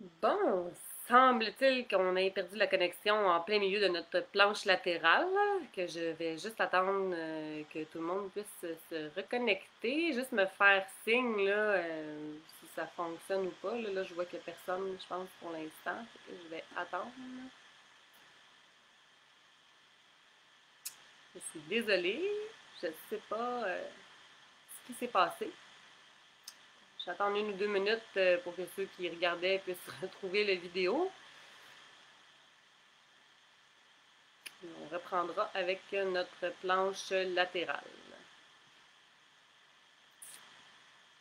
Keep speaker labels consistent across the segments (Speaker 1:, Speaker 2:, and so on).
Speaker 1: Bon, semble-t-il qu'on ait perdu la connexion en plein milieu de notre planche latérale, que je vais juste attendre que tout le monde puisse se reconnecter, juste me faire signe là, si ça fonctionne ou pas. Là, je vois qu'il n'y a personne, je pense, pour l'instant, fait que je vais attendre. Je suis désolée, je ne sais pas ce qui s'est passé. J'attends 1 ou 2 minutes pour que ceux qui regardaient puissent retrouver la vidéo. On reprendra avec notre planche latérale.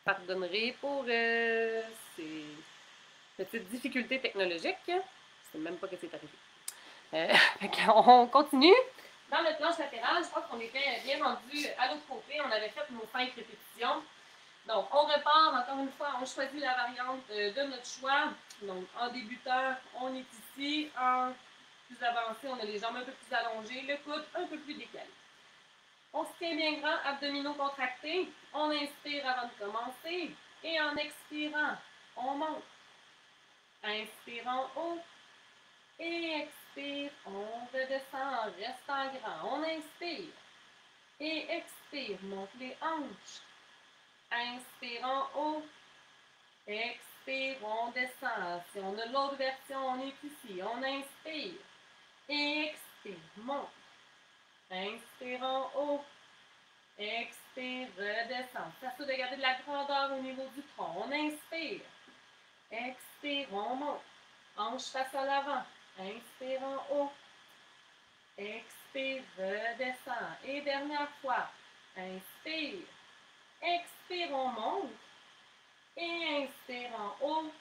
Speaker 1: Pardonnerai pour ces petites difficultés technologiques. Je ne sais même pas ce qui est arrivé. On continue. Dans notre planche latérale, je crois qu'on était bien rendu à l'autre côté. On avait fait nos 5 répétitions. Donc, on repart encore une fois. On choisit la variante de notre choix. Donc, en débutant, on est ici. En plus avancé, on a les jambes un peu plus allongées, le coude un peu plus décalé. On se tient bien grand, abdominaux contractés. On inspire avant de commencer. Et en expirant, on monte. Inspire en haut. Et expire, on redescend, reste en grand. On inspire. Et expire, monte les hanches. Inspire en haut. Expire, on descend. Si on a l'autre version, on est ici. On inspire. Et expire, monte. Inspire en haut. Expire, redescend. S'assure de garder de la grandeur au niveau du tronc. On inspire. Expire, on monte. Hanche face à l'avant. Inspire en haut. Expire, redescend. Et dernière fois. Inspire. Expire, on monte. Et inspire en haut.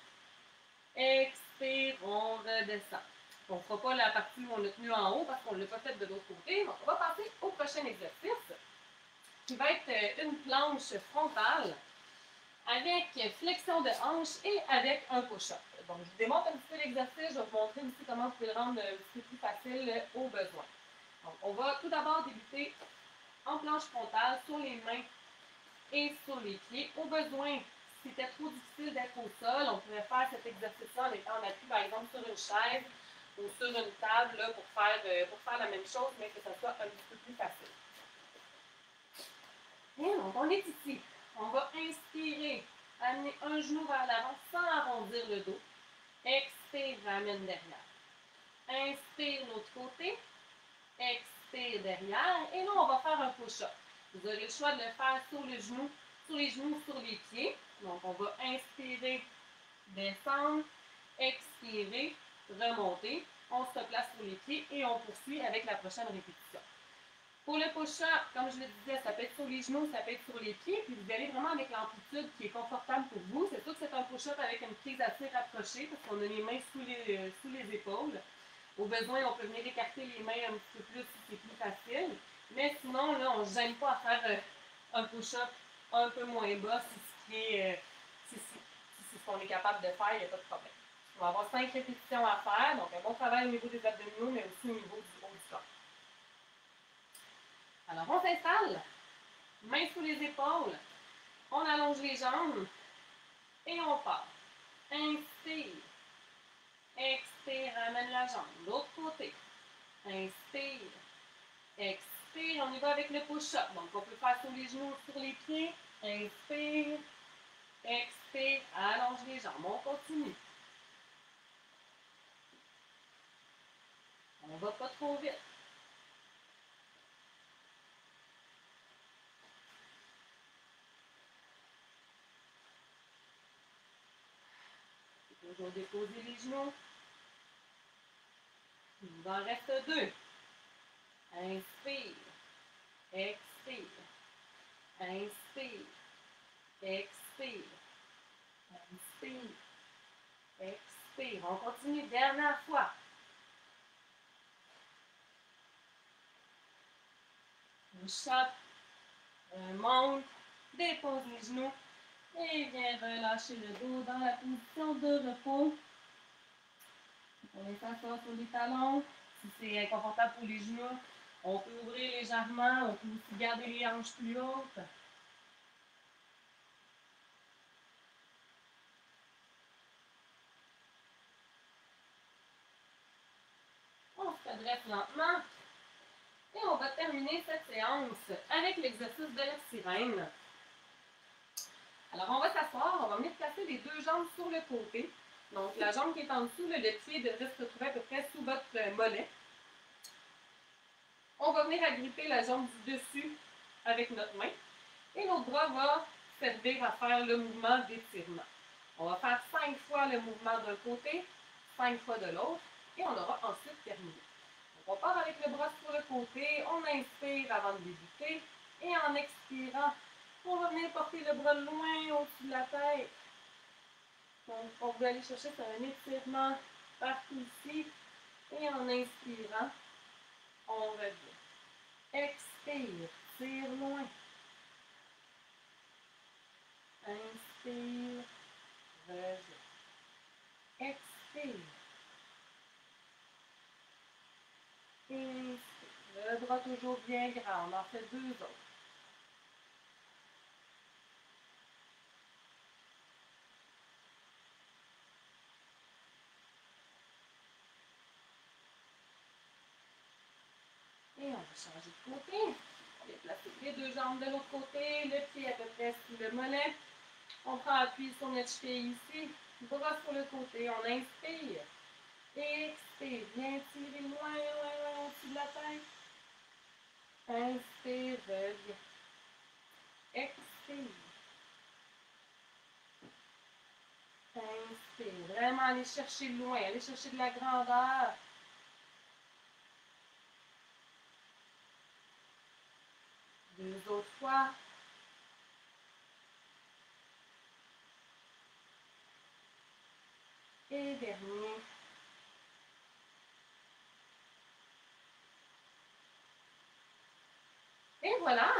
Speaker 1: Expire, on redescend. On ne fera pas la partie où on a tenu en haut parce qu'on ne l'a pas faite de l'autre côté. Donc, on va passer au prochain exercice qui va être une planche frontale avec flexion de hanche et avec un push-up. Donc, je vous démontre un petit peu l'exercice. Je vais vous montrer aussi comment vous pouvez le rendre un petit peu plus facile au besoin. Donc, on va tout d'abord débuter en planche frontale sur les mains et sur les pieds. Au besoin, si c'était trop difficile d'être au sol, on pourrait faire cet exercice-là en étant appui, par exemple, sur une chaise ou sur une table là, pour faire la même chose, mais que ça soit un petit peu plus facile. Bien, donc on est ici. On va inspirer, amener un genou vers l'avant sans arrondir le dos. Expire, ramène derrière. Inspire l'autre côté. Expire derrière. Et là, on va faire un push-up. Vous aurez le choix de le faire sur les genoux, sur les pieds. Donc, on va inspirer, descendre, expirer, remonter. On se place sur les pieds et on poursuit avec la prochaine répétition. Pour le push-up, comme je le disais, ça peut être sur les genoux, ça peut être sur les pieds, puis vous allez vraiment avec l'amplitude qui est confortable pour vous. C'est sûr que c'est un push-up avec une prise assez rapprochée parce qu'on a les mains sous les épaules. Au besoin, on peut venir écarter les mains un petit peu plus si c'est plus facile. Mais sinon, là, on ne se gêne pas à faire un push-up un peu moins bas si c'est ce qu'on est capable de faire, il n'y a pas de problème. On va avoir 5 répétitions à faire, donc un bon travail au niveau des abdominaux, mais aussi au niveau du haut du corps. Alors, on s'installe, mains sous les épaules, on allonge les jambes et on part. Inspire, expire, ramène la jambe. L'autre côté. Inspire, expire. On y va avec le push-up. Donc, on peut faire sur les genoux, sur les pieds. Inspire, expire, allonge les jambes. On continue. On ne va pas trop vite. Toujours déposer les genoux. Il nous en reste 2. Inspire, expire, inspire, expire, inspire, expire. On continue. Dernière fois. Push-up, monte, dépose les genoux et viens relâcher le dos dans la position de repos. On est s'asseoir sur les talons. Si c'est inconfortable pour les genoux, on peut ouvrir légèrement, on peut aussi garder les hanches plus hautes. redresse lentement. Et on va terminer cette séance avec l'exercice de la sirène. Alors, on va s'asseoir, on va venir placer les deux jambes sur le côté. Donc, la jambe qui est en dessous, le pied devrait se retrouver à peu près sous votre mollet. On va venir agripper la jambe du dessus avec notre main. Et notre bras va servir à faire le mouvement d'étirement. On va faire 5 fois le mouvement d'un côté, 5 fois de l'autre, et on aura ensuite terminé. Donc, on part avec le bras sur le côté, on inspire avant de débuter, et en expirant, on va venir porter le bras loin au-dessus de la tête. Donc, on va aller chercher sur un étirement partout ici, et en inspirant, on revient. Expire, tire loin. Inspire, reviens. Expire. Inspire. Le bras toujours bien grand. On en fait 2 autres. Et on va changer de côté. On va placer les 2 jambes de l'autre côté, le pied à peu près sous le mollet. On prend appui sur notre cheville ici. Bras sur le côté. On inspire. Expire. Bien tirer loin, loin, loin au-dessus de la tête. Inspire, reviens. Expire. Inspire. Vraiment aller chercher loin, aller chercher de la grandeur. Deux autres fois. Et dernier. Et voilà.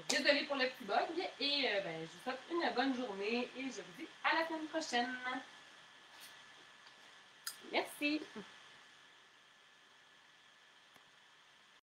Speaker 1: Désolée pour le petit bug. Et je vous souhaite une bonne journée et je vous dis à la semaine prochaine. Merci.